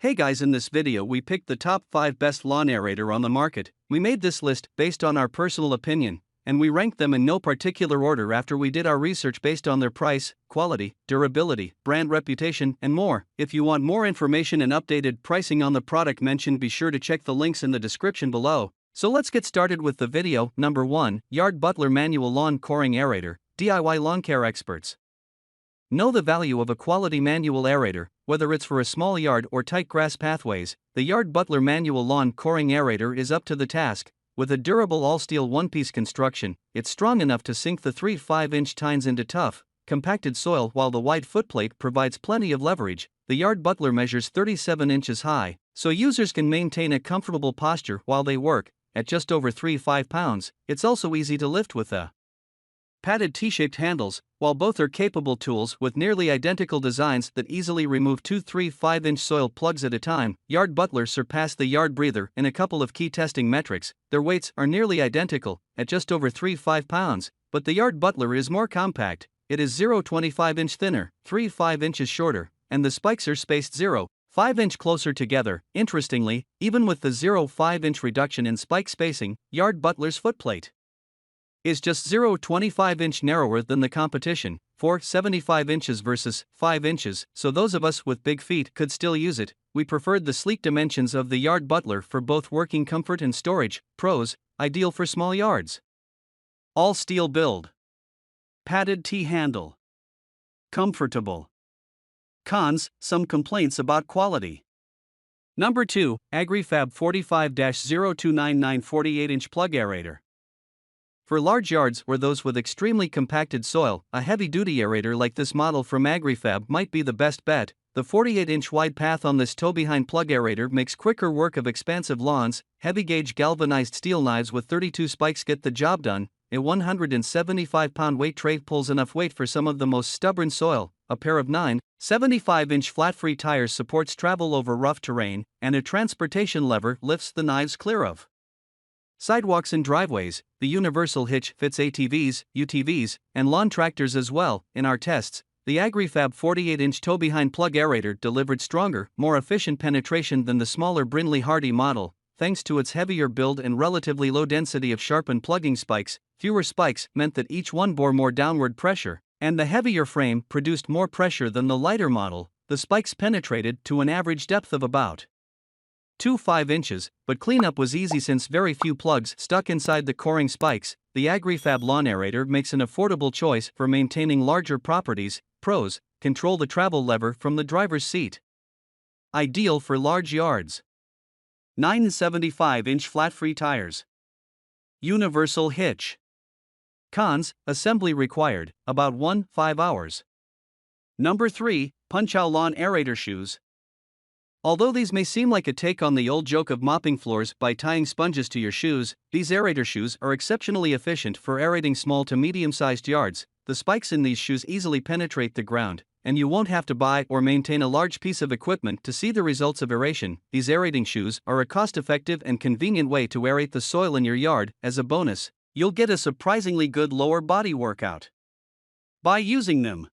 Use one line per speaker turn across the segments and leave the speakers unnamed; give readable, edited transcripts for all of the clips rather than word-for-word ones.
Hey guys, in this video we picked the top 5 best lawn aerator on the market. We made this list based on our personal opinion, and we ranked them in no particular order after we did our research based on their price, quality, durability, brand reputation, and more. If you want more information and updated pricing on the product mentioned, be sure to check the links in the description below. So let's get started with the video. Number 1, Butler Manual Lawn Coring Aerator, DIY Lawn Care Experts. Know the value of a quality manual aerator, whether it's for a small yard or tight grass pathways. The Butler Manual Lawn Coring Aerator is up to the task. With a durable all-steel one-piece construction, it's strong enough to sink the 3 to 5-inch tines into tough, compacted soil, while the wide footplate provides plenty of leverage. The Butler measures 37 inches high, so users can maintain a comfortable posture while they work. At just over 3.5 pounds, it's also easy to lift with the padded T-shaped handles. While both are capable tools with nearly identical designs that easily remove 2 3-5-inch soil plugs at a time, Butler surpassed the Yard Breather in a couple of key testing metrics. Their weights are nearly identical, at just over 3.5 pounds, but the Butler is more compact. It is 0.25 inch thinner, 3.5 inches shorter, and the spikes are spaced 0.5 inch closer together. Interestingly, even with the 0.5 inch reduction in spike spacing, Butler's footplate is just 0.25 inch narrower than the competition, 4.75 inches versus 5 inches, so those of us with big feet could still use it. We preferred the sleek dimensions of the Butler for both working comfort and storage. Pros: ideal for small yards. All steel build. Padded T-handle. Comfortable. Cons: some complaints about quality. Number 2, Agri-Fab 45-0299 48-inch plug aerator. For large yards or those with extremely compacted soil, a heavy-duty aerator like this model from Agrifab might be the best bet. The 48-inch wide path on this toe-behind plug aerator makes quicker work of expansive lawns. Heavy-gauge galvanized steel knives with 32 spikes get the job done. A 175-pound weight tray pulls enough weight for some of the most stubborn soil. A pair of 9.75-inch flat-free tires supports travel over rough terrain, and a transportation lever lifts the knives clear of sidewalks and driveways. The universal hitch fits ATVs, UTVs, and lawn tractors as well. In our tests, the Agri-Fab 48-inch toe-behind plug aerator delivered stronger, more efficient penetration than the smaller Brindley Hardy model, thanks to its heavier build and relatively low density of sharpened plugging spikes. Fewer spikes meant that each one bore more downward pressure, and the heavier frame produced more pressure than the lighter model. The spikes penetrated to an average depth of about 2.5 inches, but cleanup was easy since very few plugs stuck inside the coring spikes. The Agri-Fab lawn aerator makes an affordable choice for maintaining larger properties. Pros: control the travel lever from the driver's seat. Ideal for large yards. 9.75-inch flat-free tires. Universal hitch. Cons: assembly required, about 1.5 hours. Number 3, Punchau lawn aerator shoes. Although these may seem like a take on the old joke of mopping floors by tying sponges to your shoes, these aerator shoes are exceptionally efficient for aerating small to medium-sized yards. The spikes in these shoes easily penetrate the ground, and you won't have to buy or maintain a large piece of equipment to see the results of aeration. These aerating shoes are a cost-effective and convenient way to aerate the soil in your yard. As a bonus, you'll get a surprisingly good lower body workout by using them.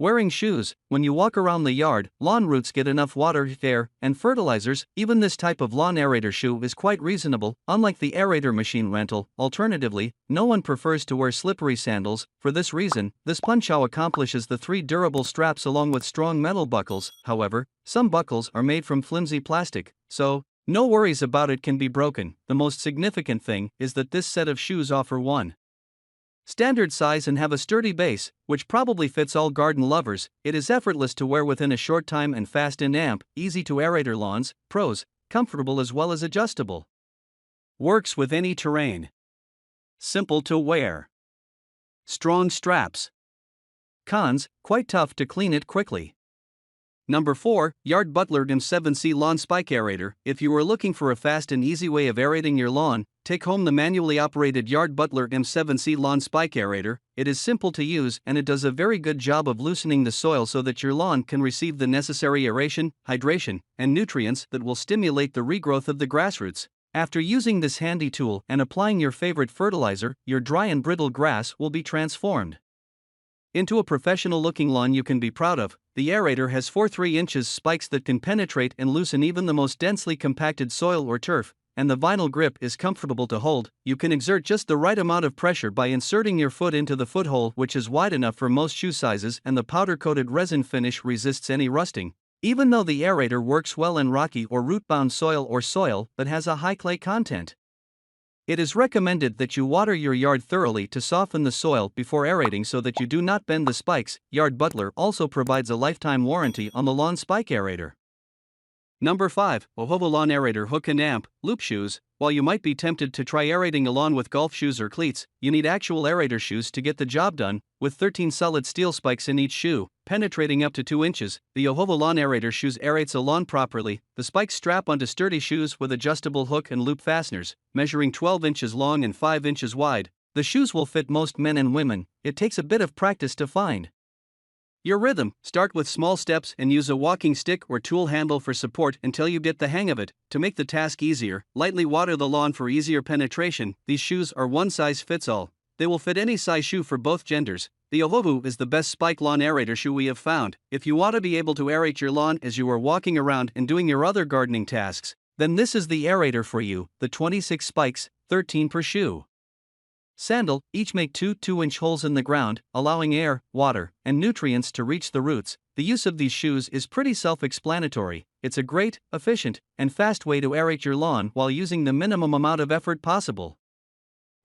Wearing shoes: when you walk around the yard, lawn roots get enough water, air, and fertilizers. Even this type of lawn aerator shoe is quite reasonable, unlike the aerator machine rental. Alternatively, no one prefers to wear slippery sandals. For this reason, this Punchau accomplishes the 3 durable straps along with strong metal buckles. However, some buckles are made from flimsy plastic, so no worries about it can be broken. The most significant thing is that this set of shoes offer one standard size and have a sturdy base, which probably fits all garden lovers. It is effortless to wear within a short time and fast in amp, easy to aerator lawns. Pros: comfortable as well as adjustable. Works with any terrain. Simple to wear. Strong straps. Cons: quite tough to clean it quickly. Number 4, Butler M7C Lawn Spike Aerator. If you are looking for a fast and easy way of aerating your lawn, take home the manually operated Butler M7C Lawn Spike Aerator. It is simple to use and it does a very good job of loosening the soil so that your lawn can receive the necessary aeration, hydration, and nutrients that will stimulate the regrowth of the grassroots. After using this handy tool and applying your favorite fertilizer, your dry and brittle grass will be transformed. Into a professional-looking lawn you can be proud of. The Aerator has 4 3-inch spikes that can penetrate and loosen even the most densely compacted soil or turf, and the vinyl grip is comfortable to hold. You can exert just the right amount of pressure by inserting your foot into the foothole, which is wide enough for most shoe sizes, and the powder-coated resin finish resists any rusting. Even though the Aerator works well in rocky or root-bound soil or soil that has a high clay content, it is recommended that you water your yard thoroughly to soften the soil before aerating so that you do not bend the spikes. Butler also provides a lifetime warranty on the lawn spike aerator. Number 5. Ohuhu Lawn Aerator Hook and Amp, Loop Shoes. While you might be tempted to try aerating a lawn with golf shoes or cleats, you need actual aerator shoes to get the job done. With 13 solid steel spikes in each shoe, penetrating up to 2 inches, the Ohuhu Lawn Aerator shoes aerates a lawn properly. The spikes strap onto sturdy shoes with adjustable hook and loop fasteners, measuring 12 inches long and 5 inches wide. The shoes will fit most men and women. It takes a bit of practice to find your rhythm. Start with small steps and use a walking stick or tool handle for support until you get the hang of it. To make the task easier, lightly water the lawn for easier penetration. These shoes are one size fits all. They will fit any size shoe for both genders. The Ohuhu is the best spike lawn aerator shoe we have found. If you want to be able to aerate your lawn as you are walking around and doing your other gardening tasks, then this is the Aerator for you. The 26 spikes, 13 per shoe. Sandal, each make 2 2-inch holes in the ground, allowing air, water, and nutrients to reach the roots. The use of these shoes is pretty self-explanatory. It's a great, efficient, and fast way to aerate your lawn while using the minimum amount of effort possible.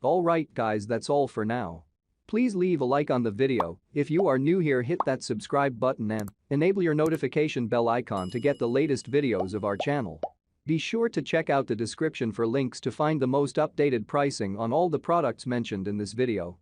Alright guys, that's all for now. Please leave a like on the video. If you are new here, hit that subscribe button and enable your notification bell icon to get the latest videos of our channel. Be sure to check out the description for links to find the most updated pricing on all the products mentioned in this video.